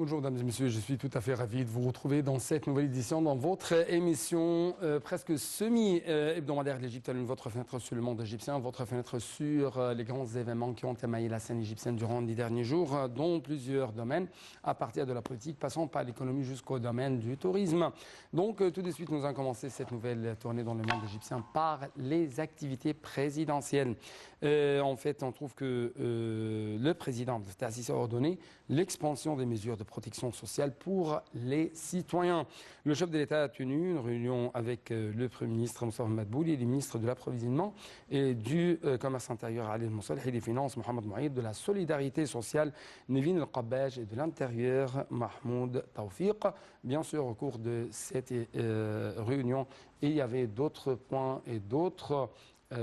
Bonjour mesdames et messieurs, je suis tout à fait ravi de vous retrouver dans cette nouvelle édition, dans votre émission presque semi-hebdomadaire de l'Égypte, votre fenêtre sur le monde égyptien, votre fenêtre sur les grands événements qui ont émaillé la scène égyptienne durant les derniers jours, dans plusieurs domaines, à partir de la politique, passant par l'économie jusqu'au domaine du tourisme. Donc tout de suite, nous allons commencer cette nouvelle tournée dans le monde égyptien par les activités présidentielles. En fait, on trouve que le président de Tassis a ordonné l'expansion des mesures de protection sociale pour les citoyens. Le chef de l'État a tenu une réunion avec le Premier ministre Moustapha Madbouli et le ministre de l'Approvisionnement et du Commerce intérieur Ali Moussalh et des Finances Mohamed Mouaïd, de la Solidarité sociale Nevin El-Qabbaj et de l'Intérieur Mahmoud Tawfiq. Bien sûr, au cours de cette réunion, il y avait d'autres points et d'autres,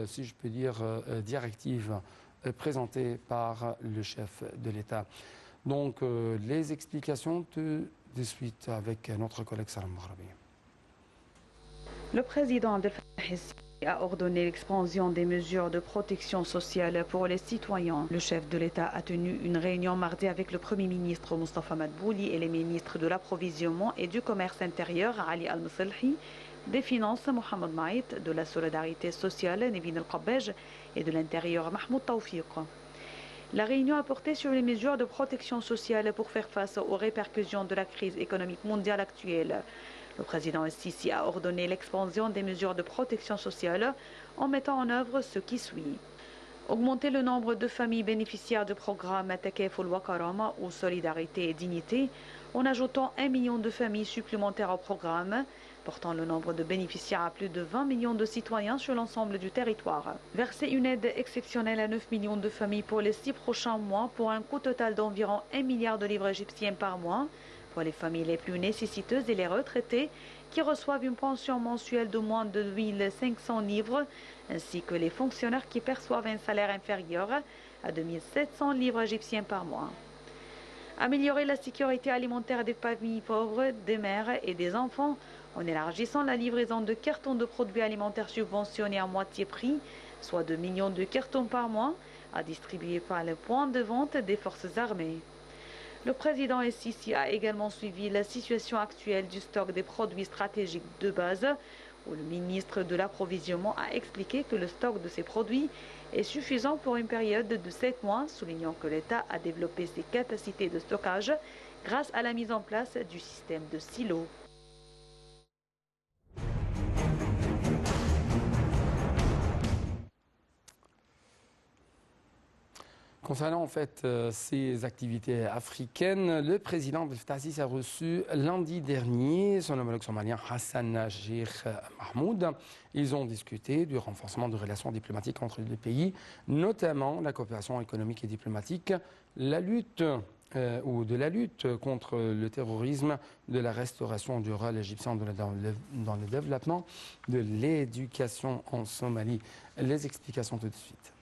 si je peux dire, directives présentées par le chef de l'État. Donc, les explications de suite avec notre collègue Salam Maghrabi. Le président Abdel Fattah el-Sisi a ordonné l'expansion des mesures de protection sociale pour les citoyens. Le chef de l'État a tenu une réunion mardi avec le Premier ministre Moustapha Madbouli et les ministres de l'Approvisionnement et du Commerce intérieur Ali Al-Moussalh, des Finances Mohamed Mouaïd, de la Solidarité sociale Nevin El-Qabbaj et de l'Intérieur Mahmoud Tawfiq. La réunion a porté sur les mesures de protection sociale pour faire face aux répercussions de la crise économique mondiale actuelle. Le président el-Sisi a ordonné l'expansion des mesures de protection sociale en mettant en œuvre ce qui suit. Augmenter le nombre de familles bénéficiaires du programme Takaful wa Karama ou Solidarité et Dignité en ajoutant 1 million de familles supplémentaires au programme, portant le nombre de bénéficiaires à plus de 20 millions de citoyens sur l'ensemble du territoire. Verser une aide exceptionnelle à 9 millions de familles pour les 6 prochains mois pour un coût total d'environ 1 milliard de livres égyptiens par mois pour les familles les plus nécessiteuses et les retraités qui reçoivent une pension mensuelle de moins de 1 500 livres, ainsi que les fonctionnaires qui perçoivent un salaire inférieur à 2 700 livres égyptiens par mois. Améliorer la sécurité alimentaire des familles pauvres, des mères et des enfants en élargissant la livraison de cartons de produits alimentaires subventionnés à moitié prix, soit 2 millions de cartons par mois, à distribuer par le point de vente des forces armées. Le président el-Sisi a également suivi la situation actuelle du stock des produits stratégiques de base, où le ministre de l'Approvisionnement a expliqué que le stock de ces produits est suffisant pour une période de 7 mois, soulignant que l'État a développé ses capacités de stockage grâce à la mise en place du système de silos. Concernant en fait ces activités africaines, le président Abdel Fattah el-Sisi a reçu lundi dernier son homologue somalien Hassan Sheikh Mahmoud. Ils ont discuté du renforcement de relations diplomatiques entre les deux pays, notamment la coopération économique et diplomatique, la lutte contre le terrorisme, de la restauration du rôle égyptien dans le développement de l'éducation en Somalie. Les explications tout de suite.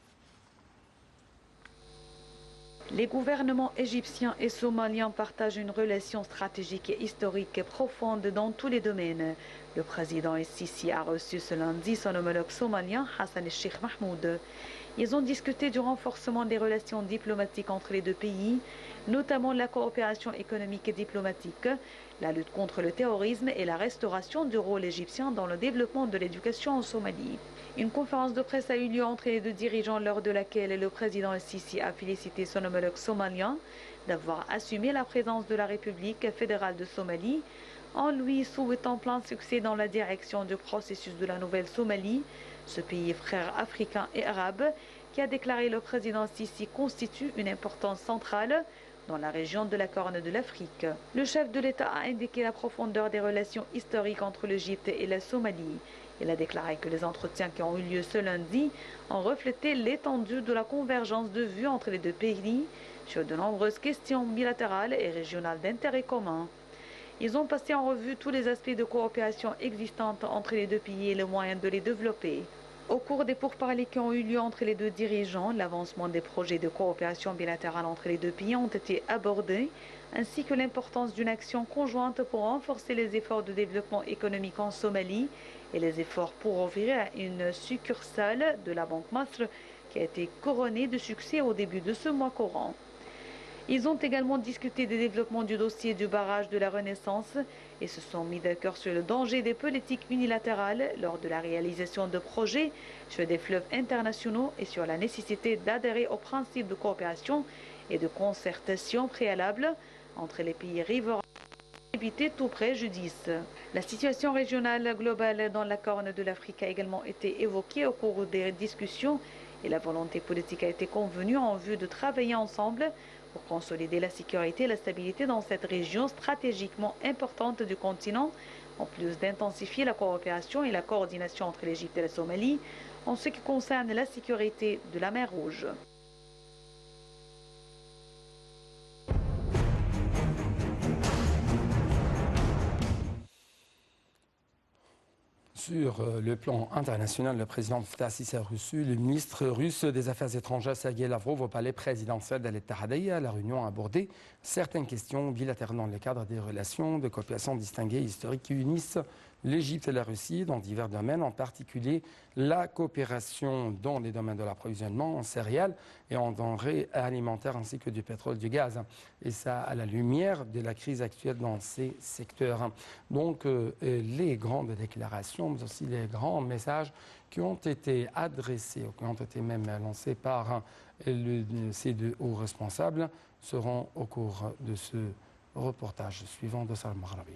Les gouvernements égyptiens et somaliens partagent une relation stratégique et historique profonde dans tous les domaines. Le président el-Sisi a reçu ce lundi son homologue somalien Hassan Sheikh Mahmoud. Ils ont discuté du renforcement des relations diplomatiques entre les deux pays, notamment la coopération économique et diplomatique, la lutte contre le terrorisme et la restauration du rôle égyptien dans le développement de l'éducation en Somalie. Une conférence de presse a eu lieu entre les deux dirigeants lors de laquelle le président el-Sisi a félicité son homologue somalien d'avoir assumé la présence de la République fédérale de Somalie en lui souhaitant plein succès dans la direction du processus de la nouvelle Somalie, ce pays frère africain et arabe qui a déclaré le président el-Sisi constitue une importance centrale dans la région de la Corne de l'Afrique. Le chef de l'État a indiqué la profondeur des relations historiques entre l'Égypte et la Somalie. Il a déclaré que les entretiens qui ont eu lieu ce lundi ont reflété l'étendue de la convergence de vues entre les deux pays sur de nombreuses questions bilatérales et régionales d'intérêt commun. Ils ont passé en revue tous les aspects de coopération existantes entre les deux pays et les moyens de les développer. Au cours des pourparlers qui ont eu lieu entre les deux dirigeants, l'avancement des projets de coopération bilatérale entre les deux pays ont été abordés, ainsi que l'importance d'une action conjointe pour renforcer les efforts de développement économique en Somalie et les efforts pour ouvrir une succursale de la Banque Masr qui a été couronnée de succès au début de ce mois courant. Ils ont également discuté des développements du dossier du barrage de la Renaissance et se sont mis d'accord sur le danger des politiques unilatérales lors de la réalisation de projets sur des fleuves internationaux et sur la nécessité d'adhérer aux principes de coopération et de concertation préalable entre les pays riverains pour éviter tout préjudice. La situation régionale globale dans la Corne de l'Afrique a également été évoquée au cours des discussions et la volonté politique a été convenue en vue de travailler ensemble pour consolider la sécurité et la stabilité dans cette région stratégiquement importante du continent, en plus d'intensifier la coopération et la coordination entre l'Égypte et la Somalie en ce qui concerne la sécurité de la mer Rouge. Sur le plan international, le président Fattah al-Sisi a reçu le ministre russe des Affaires étrangères Sergei Lavrov au palais présidentiel d'Al-Ittihadiyya. La réunion a abordé certaines questions bilatérales dans le cadre des relations de coopération distinguées et historiques qui unissent l'Égypte et la Russie dans divers domaines, en particulier la coopération dans les domaines de l'approvisionnement en céréales et en denrées alimentaires ainsi que du pétrole, du gaz. Et ça à la lumière de la crise actuelle dans ces secteurs. Donc les grandes déclarations, mais aussi les grands messages qui ont été adressés ou qui ont été même lancés par ces deux hauts responsables seront au cours de ce reportage suivant de Salam Maghrabi.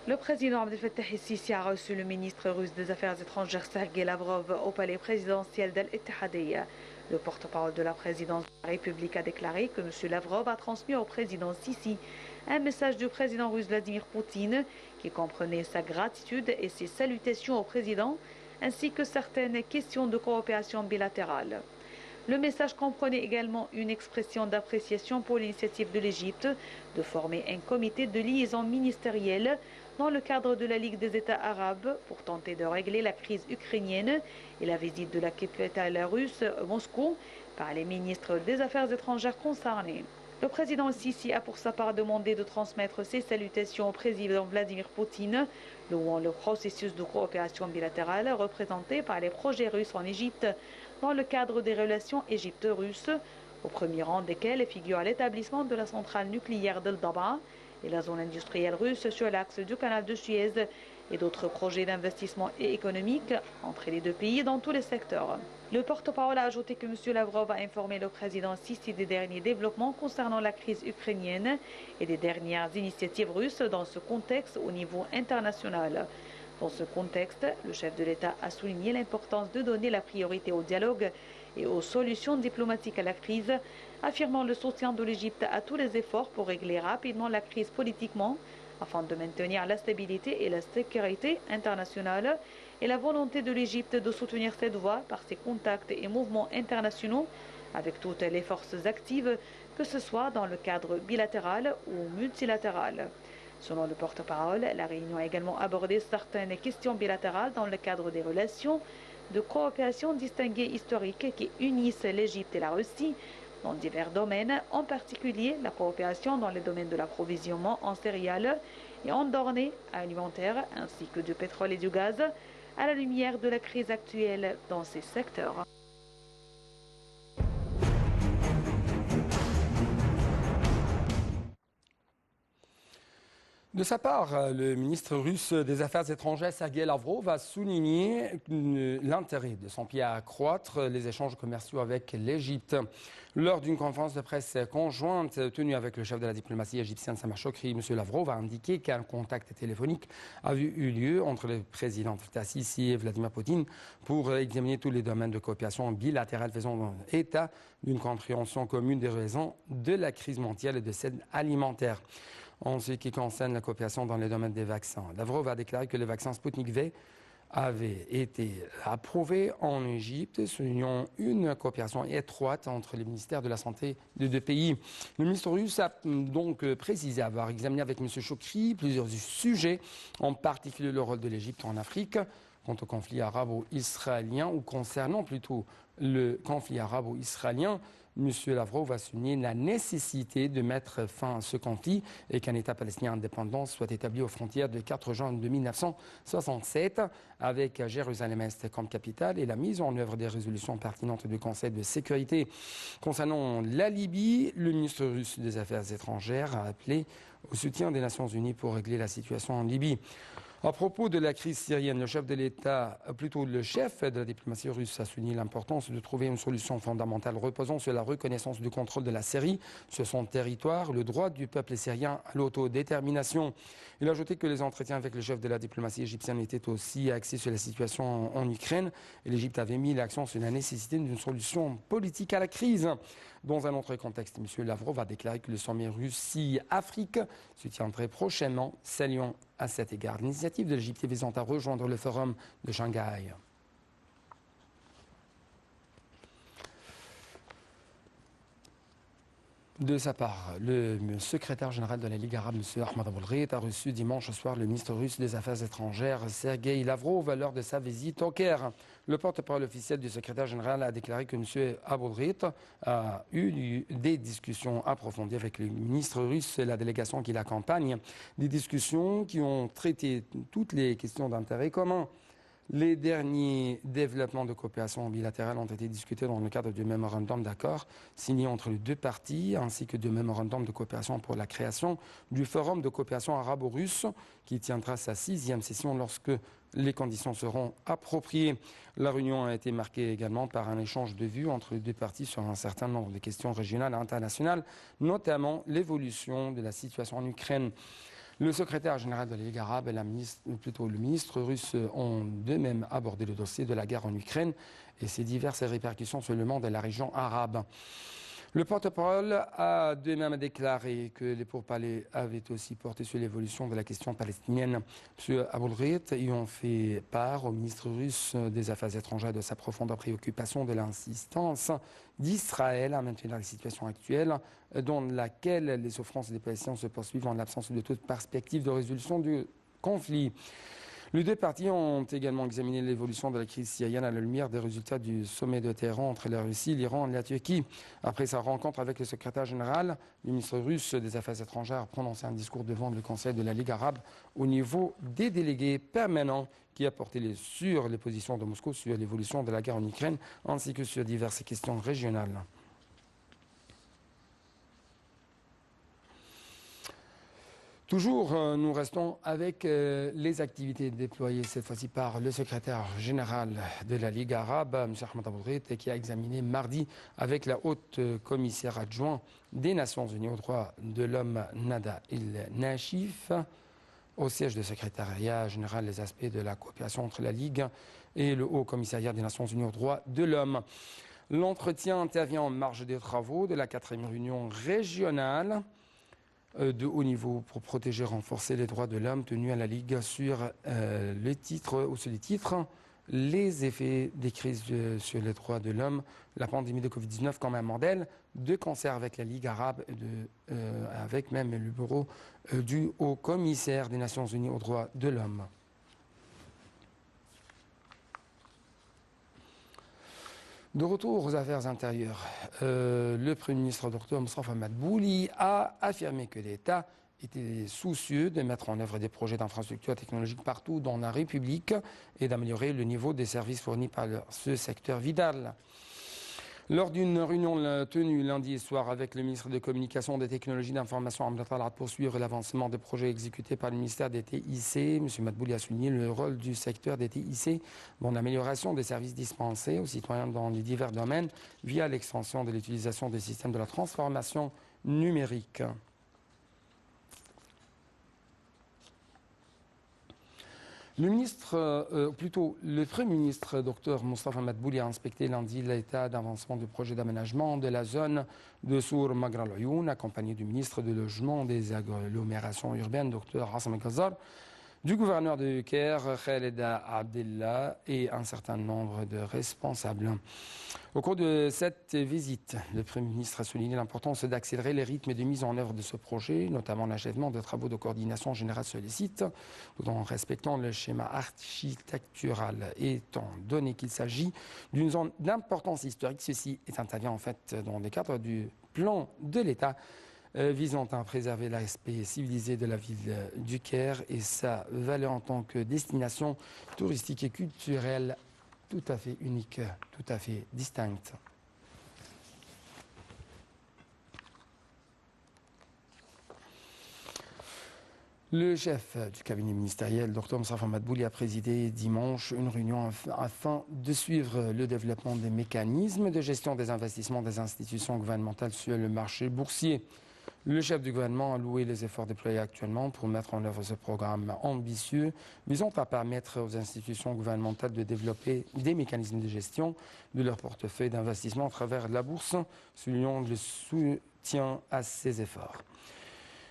Le président Abdel Fattah el-Sisi a reçu le ministre russe des Affaires étrangères Sergei Lavrov au palais présidentiel d'Al-Ittihadiyya. Le porte-parole de la présidence de la République a déclaré que M. Lavrov a transmis au président Sisi un message du président russe Vladimir Poutine qui comprenait sa gratitude et ses salutations au président, ainsi que certaines questions de coopération bilatérale. Le message comprenait également une expression d'appréciation pour l'initiative de l'Égypte de former un comité de liaison ministérielle dans le cadre de la Ligue des États arabes pour tenter de régler la crise ukrainienne et la visite de la capitale russe, Moscou, par les ministres des Affaires étrangères concernés. Le président Sisi a pour sa part demandé de transmettre ses salutations au président Vladimir Poutine, louant le processus de coopération bilatérale représenté par les projets russes en Égypte dans le cadre des relations égypto-russes, au premier rang desquels figure l'établissement de la centrale nucléaire d'El-Daba et la zone industrielle russe sur l'axe du canal de Suez et d'autres projets d'investissement et économique entre les deux pays dans tous les secteurs. Le porte-parole a ajouté que M. Lavrov a informé le président Sisi des derniers développements concernant la crise ukrainienne et des dernières initiatives russes dans ce contexte au niveau international. Dans ce contexte, le chef de l'État a souligné l'importance de donner la priorité au dialogue et aux solutions diplomatiques à la crise, affirmant le soutien de l'Égypte à tous les efforts pour régler rapidement la crise politiquement, afin de maintenir la stabilité et la sécurité internationale, et la volonté de l'Égypte de soutenir cette voie par ses contacts et mouvements internationaux avec toutes les forces actives, que ce soit dans le cadre bilatéral ou multilatéral. Selon le porte-parole, la réunion a également abordé certaines questions bilatérales dans le cadre des relations de coopération distinguées historiques qui unissent l'Égypte et la Russie dans divers domaines, en particulier la coopération dans les domaines de l'approvisionnement en céréales et en denrées alimentaires, ainsi que du pétrole et du gaz, à la lumière de la crise actuelle dans ces secteurs. De sa part, le ministre russe des Affaires étrangères Sergei Lavrov a souligné l'intérêt de son pays à accroître les échanges commerciaux avec l'Égypte. Lors d'une conférence de presse conjointe tenue avec le chef de la diplomatie égyptienne Sameh Shoukry, M. Lavrov a indiqué qu'un contact téléphonique avait eu lieu entre le président Fattah al-Sisi et Vladimir Poutine pour examiner tous les domaines de coopération bilatérale faisant état d'une compréhension commune des raisons de la crise mondiale et de celle alimentaire. En ce qui concerne la coopération dans les domaines des vaccins, Lavrov a déclaré que le vaccin Sputnik V avait été approuvé en Égypte, soulignant une coopération étroite entre les ministères de la Santé des deux pays. Le ministre russe a donc précisé avoir examiné avec M. Shoukry plusieurs sujets, en particulier le rôle de l'Égypte en Afrique, quant au conflit arabo-israélien, ou concernant plutôt le conflit arabo-israélien. M. Lavrov a souligné la nécessité de mettre fin à ce conflit et qu'un État palestinien indépendant soit établi aux frontières de 4 juin de 1967 avec Jérusalem-Est comme capitale et la mise en œuvre des résolutions pertinentes du Conseil de sécurité. Concernant la Libye, le ministre russe des Affaires étrangères a appelé au soutien des Nations Unies pour régler la situation en Libye. À propos de la crise syrienne, le chef de l'État, plutôt le chef de la diplomatie russe a souligné l'importance de trouver une solution fondamentale reposant sur la reconnaissance du contrôle de la Syrie sur son territoire, le droit du peuple syrien à l'autodétermination. Il a ajouté que les entretiens avec le chef de la diplomatie égyptienne étaient aussi axés sur la situation en Ukraine et l'Égypte avait mis l'accent sur la nécessité d'une solution politique à la crise. Dans un autre contexte, M. Lavrov a déclaré que le sommet Russie-Afrique se tiendrait prochainement, saluant à cet égard l'initiative de l'Égypte visant à rejoindre le forum de Shanghai. De sa part, le secrétaire général de la Ligue arabe, M. Ahmad Aboulghait, a reçu dimanche soir le ministre russe des Affaires étrangères, Sergei Lavrov, lors de sa visite au Caire. Le porte-parole officiel du secrétaire général a déclaré que M. Aboulghait a eu des discussions approfondies avec le ministre russe et la délégation qui l'accompagne. Des discussions qui ont traité toutes les questions d'intérêt commun. Les derniers développements de coopération bilatérale ont été discutés dans le cadre du mémorandum d'accord signé entre les deux parties, ainsi que du mémorandum de coopération pour la création du Forum de coopération arabo-russe qui tiendra sa 6e session lorsque les conditions seront appropriées. La réunion a été marquée également par un échange de vues entre les deux parties sur un certain nombre de questions régionales et internationales, notamment l'évolution de la situation en Ukraine. Le secrétaire général de la Ligue arabe et le ministre russe ont d'eux-mêmes abordé le dossier de la guerre en Ukraine et ses diverses répercussions sur le monde et la région arabe. Le porte-parole a de même déclaré que les pourparlers avaient aussi porté sur l'évolution de la question palestinienne. M. Aboulghait ayant fait part au ministre russe des Affaires étrangères de sa profonde préoccupation de l'insistance d'Israël à maintenir la situation actuelle dans laquelle les souffrances des Palestiniens se poursuivent en l'absence de toute perspective de résolution du conflit. Les deux parties ont également examiné l'évolution de la crise syrienne à la lumière des résultats du sommet de Téhéran entre la Russie, l'Iran et la Turquie. Après sa rencontre avec le secrétaire général, le ministre russe des Affaires étrangères a prononcé un discours devant le Conseil de la Ligue arabe au niveau des délégués permanents qui a porté sur les positions de Moscou sur l'évolution de la guerre en Ukraine ainsi que sur diverses questions régionales. Toujours, nous restons avec les activités déployées cette fois-ci par le secrétaire général de la Ligue arabe, M. Ahmad Aboulghait, qui a examiné mardi avec la haute commissaire adjointe des Nations Unies aux droits de l'homme, Nada El-Nashif, au siège du secrétariat général les aspects de la coopération entre la Ligue et le Haut Commissariat des Nations Unies aux droits de l'homme. L'entretien intervient en marge des travaux de la 4e réunion régionale de haut niveau pour protéger et renforcer les droits de l'homme tenus à la Ligue sur les titres les effets des crises sur les droits de l'homme, la pandémie de Covid-19 comme un modèle de concert avec la Ligue arabe, avec même le bureau du Haut Commissaire des Nations Unies aux droits de l'homme. De retour aux affaires intérieures, le Premier ministre Dr Moustapha Madbouli a affirmé que l'État était soucieux de mettre en œuvre des projets d'infrastructures technologiques partout dans la République et d'améliorer le niveau des services fournis par ce secteur vital. Lors d'une réunion tenue lundi soir avec le ministre de Communication, des Technologies d'Information, Hamda Talat, pour suivre l'avancement des projets exécutés par le ministère des TIC, M. Madbouli a souligné le rôle du secteur des TIC dans l'amélioration des services dispensés aux citoyens dans les divers domaines via l'extension de l'utilisation des systèmes de la transformation numérique. Le Premier ministre, Dr Moustapha Madbouli, a inspecté lundi l'état d'avancement du projet d'aménagement de la zone de Sour Magra al-Ayoun, accompagné du ministre du Logement des agglomérations urbaines, Dr Hassan Ghazar. du gouverneur de Caire, Khaleda Abdellah, et un certain nombre de responsables. Au cours de cette visite, le Premier ministre a souligné l'importance d'accélérer les rythmes de mise en œuvre de ce projet, notamment l'achèvement de travaux de coordination générale sur les sites, tout en respectant le schéma architectural. Étant donné qu'il s'agit d'une zone d'importance historique, ceci intervient en fait dans le cadre du plan de l'État visant à préserver l'aspect civilisé de la ville du Caire et sa valeur en tant que destination touristique et culturelle tout à fait unique, tout à fait distincte. Le chef du cabinet ministériel, Dr Moustapha Madbouli, a présidé dimanche une réunion afin de suivre le développement des mécanismes de gestion des investissements des institutions gouvernementales sur le marché boursier. Le chef du gouvernement a loué les efforts déployés actuellement pour mettre en œuvre ce programme ambitieux visant à permettre aux institutions gouvernementales de développer des mécanismes de gestion de leur portefeuille d'investissement à travers la bourse, soulignant le soutien à ces efforts.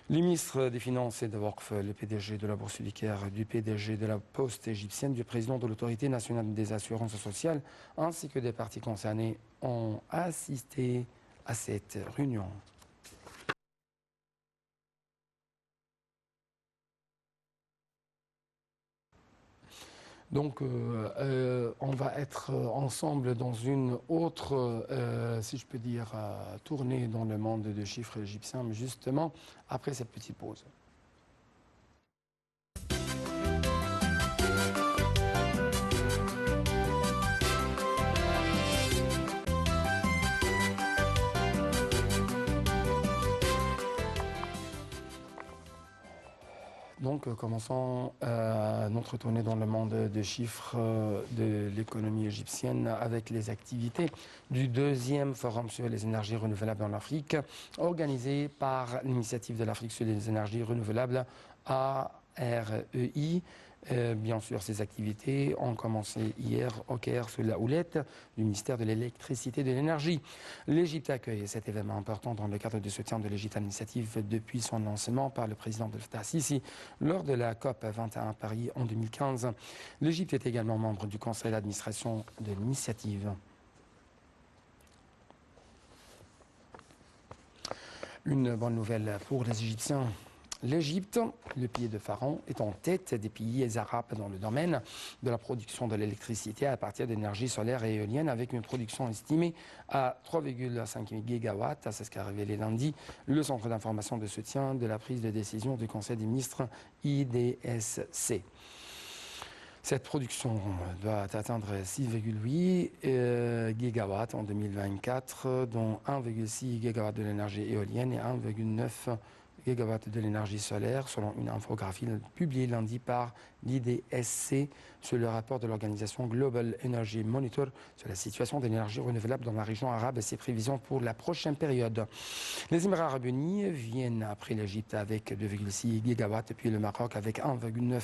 Les ministres des Finances et de Waqf, le PDG de la Bourse du Caire, du PDG de la Poste égyptienne, du président de l'Autorité nationale des assurances sociales, ainsi que des parties concernées ont assisté à cette réunion. Donc, on va être ensemble dans une autre, si je peux dire, tournée dans le monde de chiffres égyptiens, mais justement après cette petite pause. Donc, commençons notre tournée dans le monde des chiffres de l'économie égyptienne avec les activités du deuxième forum sur les énergies renouvelables en Afrique, organisé par l'initiative de l'Afrique sur les énergies renouvelables, AREI. Bien sûr, ces activités ont commencé hier au Caire sous la houlette du ministère de l'Électricité et de l'Énergie. L'Égypte accueille cet événement important dans le cadre du soutien de l'Égypte à l'initiative depuis son lancement par le président Abdel Fattah Sisi lors de la COP 21 à Paris en 2015. L'Égypte est également membre du conseil d'administration de l'initiative. Une bonne nouvelle pour les Égyptiens. L'Égypte, le pays de Pharaon, est en tête des pays arabes dans le domaine de la production de l'électricité à partir d'énergie solaire et éolienne, avec une production estimée à 3,5 gigawatts. C'est ce qu'a révélé lundi le Centre d'information de soutien de la prise de décision du Conseil des ministres IDSC. Cette production doit atteindre 6,8 gigawatts en 2024, dont 1,6 gigawatt de l'énergie éolienne et 1,9 gigawatts de l'énergie solaire, selon une infographie publiée lundi par l'IDSC sur le rapport de l'organisation Global Energy Monitor sur la situation de l'énergie renouvelable dans la région arabe et ses prévisions pour la prochaine période. Les Émirats arabes unis viennent après l'Égypte avec 2,6 gigawatts, puis le Maroc avec 1,9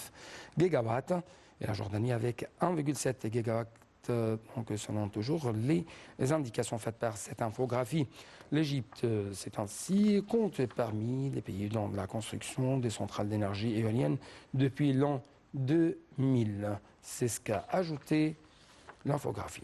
gigawatts et la Jordanie avec 1,7 gigawatts. Donc, selon toujours les indications faites par cette infographie. L'Égypte, c'est ainsi, compte parmi les pays dans la construction des centrales d'énergie éolienne depuis l'an 2000. C'est ce qu'a ajouté l'infographie.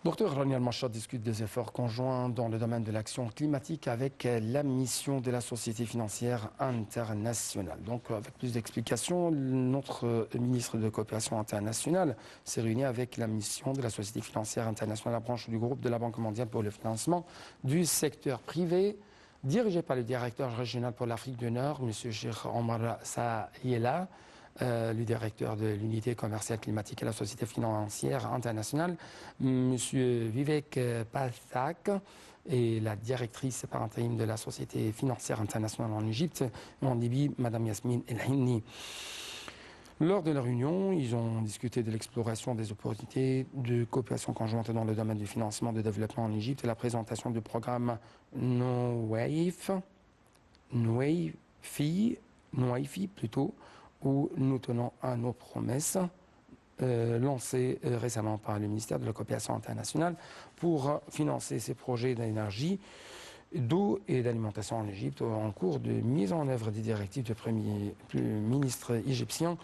Dr Rania Al-Machar discute des efforts conjoints dans le domaine de l'action climatique avec la mission de la Société financière internationale. Donc, avec plus d'explications, notre ministre de coopération internationale s'est réuni avec la mission de la Société financière internationale, la branche du groupe de la Banque mondiale pour le financement du secteur privé, dirigé par le directeur régional pour l'Afrique du Nord, M. Cheikh Omar Saïela. Le directeur de l'unité commerciale climatique et la Société financière internationale, M. Vivek Pathak, et la directrice par intérim de la Société financière internationale en Égypte, en Libye, Mme Yasmine El-Hinni. Lors de la réunion, ils ont discuté de l'exploration des opportunités de coopération conjointe dans le domaine du financement de développement en Égypte et la présentation du programme NOWAIFI, où nous tenons à nos promesses lancées récemment par le ministère de la Coopération internationale pour financer ces projets d'énergie d'eau et d'alimentation en Égypte en cours de mise en œuvre des directives du Premier ministre égyptien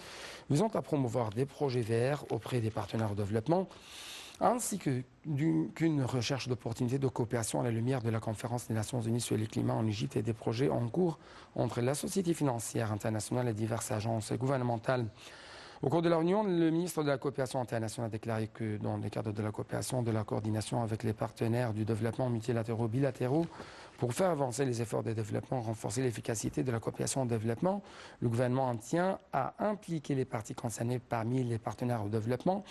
visant à promouvoir des projets verts auprès des partenaires au développement, ainsi qu'une recherche d'opportunités de coopération à la lumière de la conférence des Nations Unies sur le climat en Égypte et des projets en cours entre la Société financière internationale et diverses agences gouvernementales. Au cours de la réunion, le ministre de la Coopération internationale a déclaré que dans le cadre de la coopération, de la coordination avec les partenaires du développement multilatéraux, bilatéraux, pour faire avancer les efforts de développement, renforcer l'efficacité de la coopération au développement, le gouvernement en tient à impliquer les parties concernées parmi les partenaires au développement,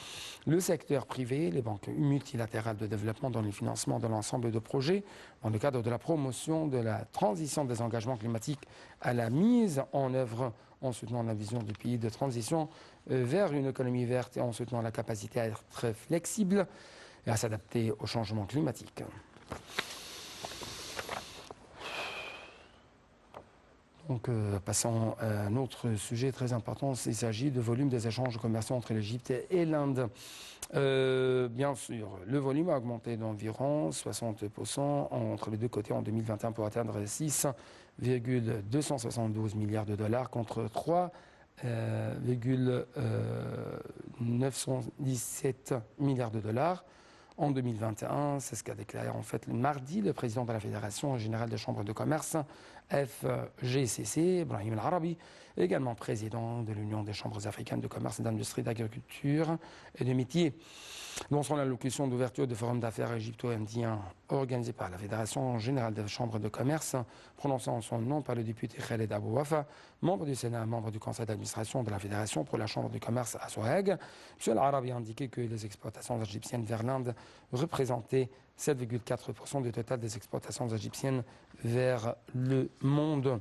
le secteur privé, les banques multilatérales de développement dans le financement de l'ensemble de projets, dans le cadre de la promotion de la transition des engagements climatiques à la mise en œuvre en soutenant la vision du pays de transition vers une économie verte et en soutenant la capacité à être très flexible et à s'adapter au changement climatique. Donc, passons à un autre sujet très important, il s'agit du volume des échanges commerciaux entre l'Égypte et l'Inde. Bien sûr, le volume a augmenté d'environ 60% entre les deux côtés en 2021 pour atteindre 6,272 milliards de dollars contre 3,917 milliards de dollars en 2021. C'est ce qu'a déclaré en fait le mardi le président de la Fédération générale des chambres de commerce, FGCC, Brahim El-Arabi, également président de l'Union des chambres africaines de commerce, d'industrie, d'agriculture et de métiers. Dans son allocution d'ouverture du forum d'affaires égypto-indien organisé par la Fédération générale des chambres de commerce, prononçant son nom par le député Khaled Abou Wafa, membre du Sénat, membre du conseil d'administration de la Fédération pour la chambre de commerce à Sohag, M. El-Arabi a indiqué que les exportations égyptiennes vers l'Inde représentaient 7,4% du total des exportations égyptiennes vers le monde.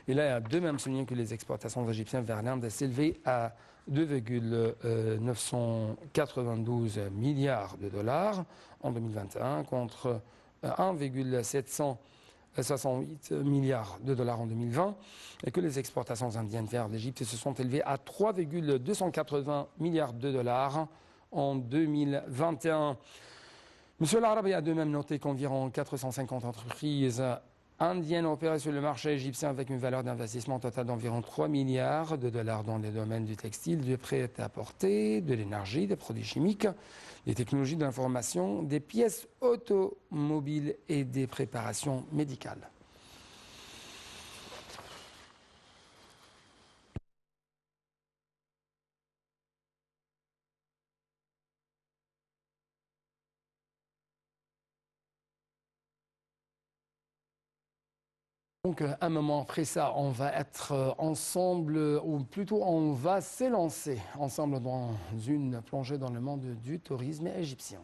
Et là, il a de même souligné que les exportations égyptiennes vers l'Inde s'élevaient à 2,992 milliards de dollars en 2021 contre 1,768 milliards de dollars en 2020 et que les exportations indiennes vers l'Égypte se sont élevées à 3,280 milliards de dollars en 2021. M. El-Arabi a de même noté qu'environ 450 entreprises indiennes opéraient sur le marché égyptien avec une valeur d'investissement totale d'environ 3 milliards de dollars dans les domaines du textile, du prêt-à-porter, de l'énergie, des produits chimiques, des technologies de l'information, des pièces automobiles et des préparations médicales. Donc, un moment après ça, on va être ensemble, ou plutôt on va s'élancer ensemble dans une plongée dans le monde du tourisme égyptien.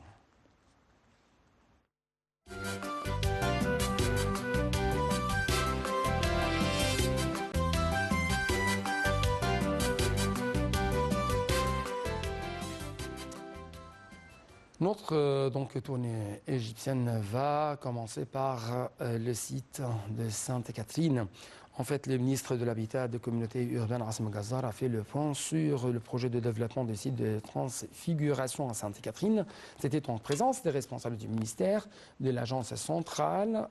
Notre tournée égyptienne va commencer par le site de Sainte-Catherine. En fait, le ministre de l'Habitat et des Communautés urbaines, Rasim Gazzar, a fait le point sur le projet de développement du site de transfiguration à Sainte-Catherine. C'était en présence des responsables du ministère, de l'agence centrale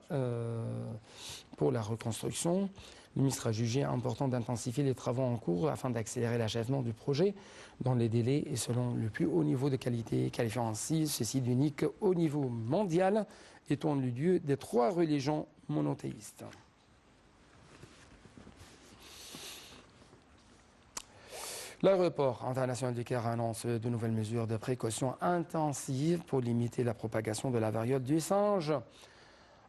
pour la reconstruction. Le ministre a jugé important d'intensifier les travaux en cours afin d'accélérer l'achèvement du projet dans les délais et selon le plus haut niveau de qualité, qualifiant ainsi ce site unique au niveau mondial, étant le lieu des 3 religions monothéistes. L'aéroport international du Caire annonce de nouvelles mesures de précaution intensives pour limiter la propagation de la variole du singe.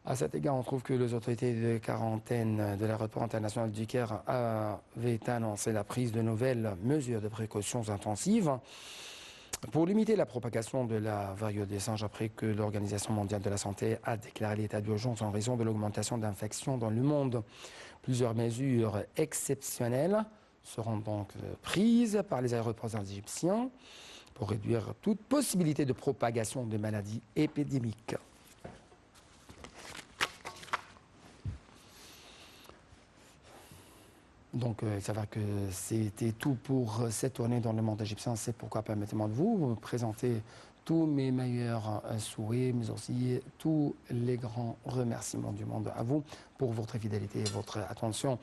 À cet égard, on trouve que les autorités de quarantaine de l'aéroport international du Caire avaient annoncé la prise de nouvelles mesures de précautions intensives pour limiter la propagation de la variole des singes après que l'Organisation mondiale de la santé a déclaré l'état d'urgence en raison de l'augmentation d'infections dans le monde. Plusieurs mesures exceptionnelles seront donc prises par les aéroports égyptiens pour réduire toute possibilité de propagation de maladies épidémiques. Donc, il s'avère que c'était tout pour cette tournée dans le monde égyptien. C'est pourquoi permettez-moi de vous présenter tous mes meilleurs souhaits, mais aussi tous les grands remerciements du monde à vous pour votre fidélité et votre attention.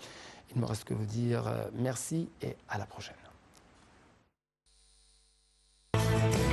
Il ne me reste que vous dire merci et à la prochaine.